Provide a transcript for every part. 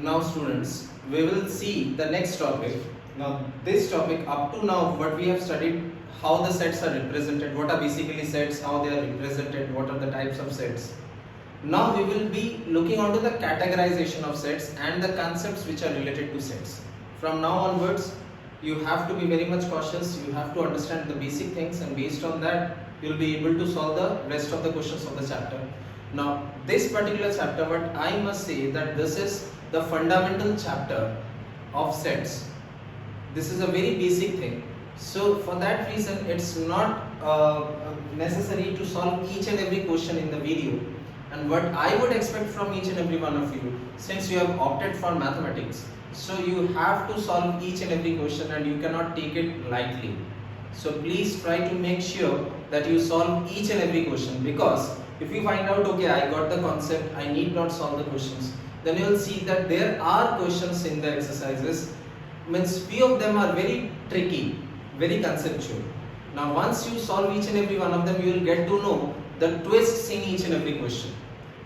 Now students, we will see the next topic. Now this topic, up to now what we have studied, how the sets are represented, what are basically sets, how they are represented, what are the types of sets. Now we will be looking onto the categorization of sets and the concepts which are related to sets. From now onwards, you have to be very much cautious, you have to understand the basic things, and based on that you will be able to solve the rest of the questions of the chapter. Now this particular chapter, what I must say that this is the fundamental chapter of sets. This is a very basic thing. So for that reason it's not necessary to solve each and every question in the video. And what I would expect from each and every one of you, since you have opted for mathematics, so you have to solve each and every question and you cannot take it lightly. So please try to make sure that you solve each and every question, because if you find out, okay, I got the concept, I need not solve the questions, then you will see that there are questions in the exercises, means few of them are very tricky, very conceptual. Now once you solve each and every one of them, you will get to know the twists in each and every question.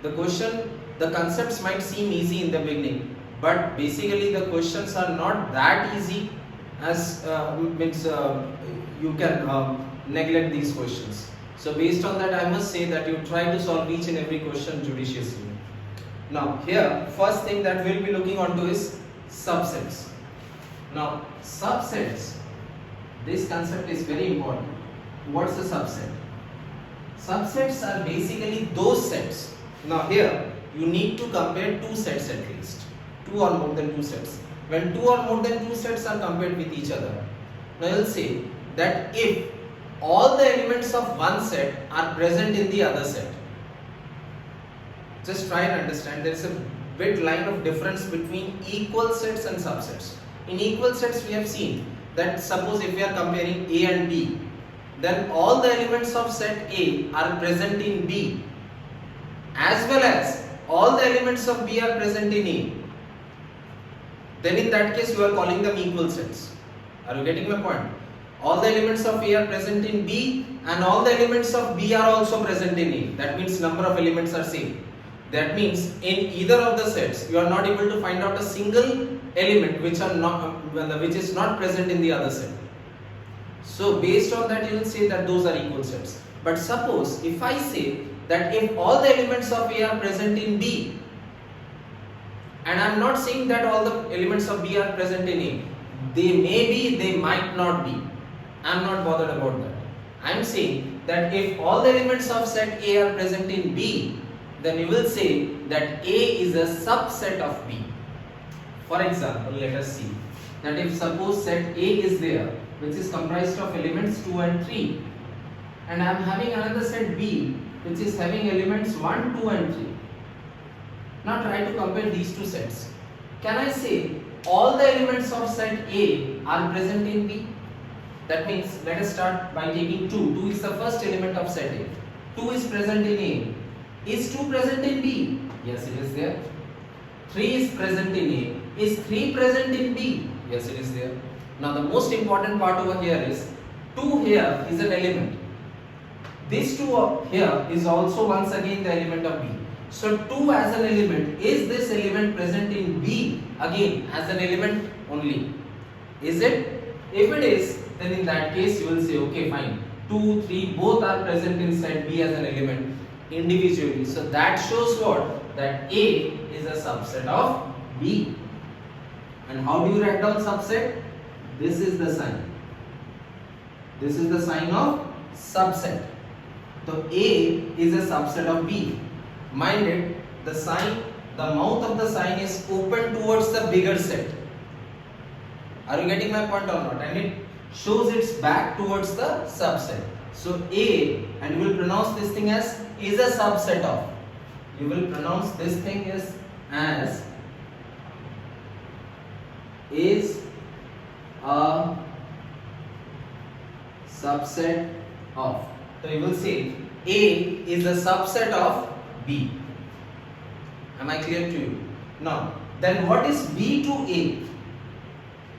The concepts might seem easy in the beginning, but basically the questions are not that easy as you can neglect these questions. So based on that, I must say that you try to solve each and every question judiciously. Now here, first thing that we'll be looking onto is subsets. Now subsets, this concept is very important. What's a subset? Subsets are basically those sets. Now here you need to compare two sets at least, two or more than two sets. When two or more than two sets are compared with each other, now you'll say that if all the elements of one set are present in the other set. Just try and understand, there is a bit line of difference between equal sets and subsets. In equal sets we have seen that suppose if we are comparing A and B, then all the elements of set A are present in B, as well as all the elements of B are present in A. Then in that case you are calling them equal sets. Are you getting my point? All the elements of A are present in B and all the elements of B are also present in A. That means number of elements are same. That means in either of the sets you are not able to find out a single element which is not present in the other set. So based on that you will say that those are equal sets. But suppose if I say that if all the elements of A are present in B, and I am not saying that all the elements of B are present in A, they may be, they might not be, I am not bothered about that. I am saying that if all the elements of set A are present in B, then you will say that A is a subset of B. For example, let us see that if suppose set A is there, which is comprised of elements 2 and 3, and I am having another set B which is having elements 1, 2 and 3. Now try to compare these two sets. Can I say all the elements of set A are present in B? That means let us start by taking 2. 2 is the first element of set A. 2 is present in A. Is 2 present in B? Yes, it is there. 3 is present in A. Is 3 present in B? Yes, it is there. Now the most important part over here is 2 here is an element. This 2 up here is also once again the element of B. So 2 as an element, is this element present in B again as an element only? Is it? If it is, then in that case you will say okay fine, 2, 3 both are present in set B as an element individually. So that shows what? That A is a subset of B. And how do you write down subset? This is the sign. This is the sign of subset. So A is a subset of B. Mind it, the mouth of the sign is open towards the bigger set. Are you getting my point or not? And it shows its back towards the subset. So A, and you will pronounce this thing as is a subset of. You will pronounce this thing as is a subset of. So you will say A is a subset of B. Am I clear to you? Now, then what is B to A?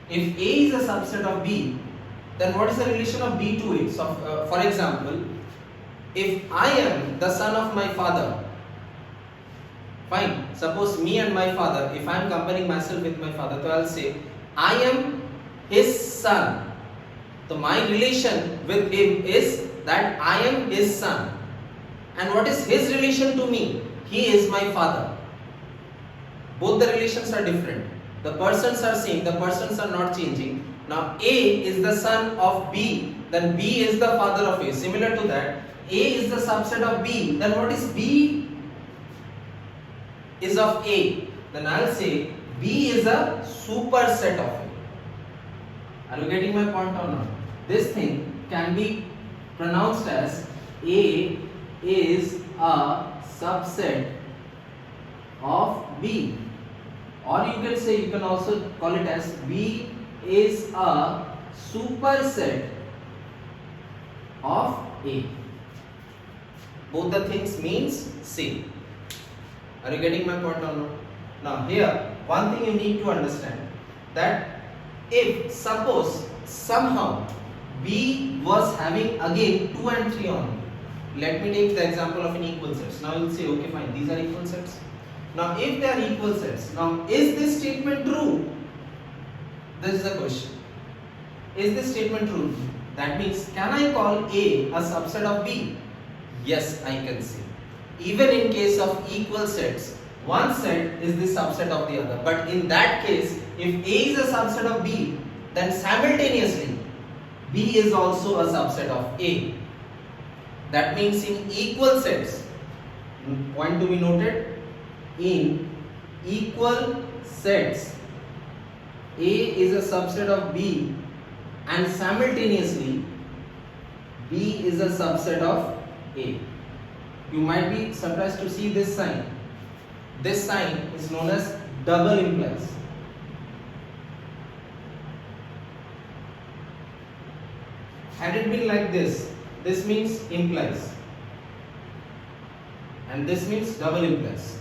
If A is a subset of B, then what is the relation of B to A? So, for example, if I am the son of my father, Fine. Suppose me and my father, if I am comparing myself with my father, so I'll say I am his son. So my relation with him is that I am his son. And what is his relation to me? He is my father. Both the relations are different. The persons are same, the persons are not changing. Now A is the son of B, then B is the father of A. Similar to that, A is the subset of B, then what is B is of A? Then I'll say B is a superset of A. Are you getting my point or not? This thing can be pronounced as A is a subset of B, or you can say, you can also call it as B is a superset of A. Both the things means same. Are you getting my point or not? Now here, one thing you need to understand, that if suppose somehow B was having again 2 and 3 only. Let me take the example of an equal sets. Now you'll say, okay fine, these are equal sets. Now if they are equal sets, now is this statement true? This is the question. Is this statement true? That means, can I call A a subset of B? Yes, I can say. Even in case of equal sets, one set is the subset of the other. But in that case, if A is a subset of B, then simultaneously B is also a subset of A. That means in equal sets, point to be noted, in equal sets, A is a subset of B and simultaneously B is a subset of A. You might be surprised to see this sign. This sign is known as double implies. Had it been like this means implies, and this means double implies.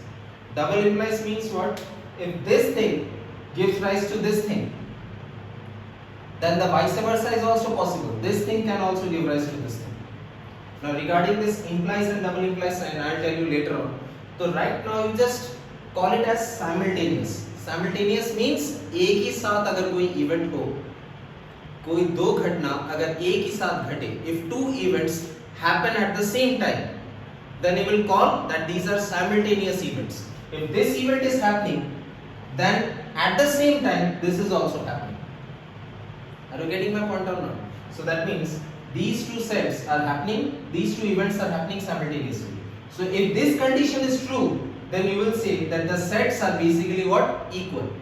Double implies means what? If this thing gives rise to this thing, then the vice versa is also possible. This thing can also give rise to this thing. Now regarding this implies and double implies sign, I'll tell you later on. So right now you just call it as simultaneous. Simultaneous means एक ही साथ अगर कोई event हो, कोई दो घटना अगर एक ही साथ घटे, if two events happen at the same time, then you will call that these are simultaneous events. If this event is happening, then at the same time this is also happening. Are you getting my point or not? So that means these two sets are happening, these two events are happening simultaneously. So if this condition is true, then you will say that the sets are basically what? Equal.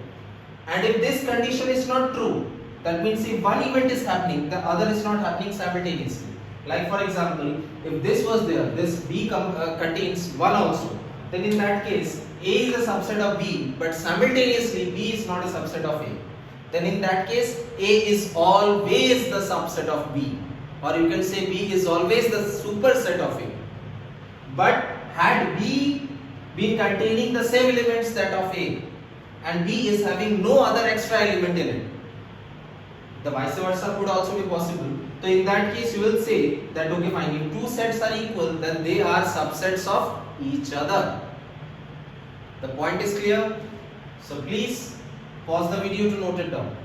And if this condition is not true, that means if one event is happening, the other is not happening simultaneously. Like for example, if this was there, this B contains 1 also, then in that case A is a subset of B, but simultaneously B is not a subset of A. Then in that case A is always the subset of B, or you can say B is always the superset of A. But had B been containing the same elements that of A, and B is having no other extra element in it, the vice versa could also be possible. So in that case you will say that okay fine, if two sets are equal, then they are subsets of each other. The point is clear? So please pause the video to note it down.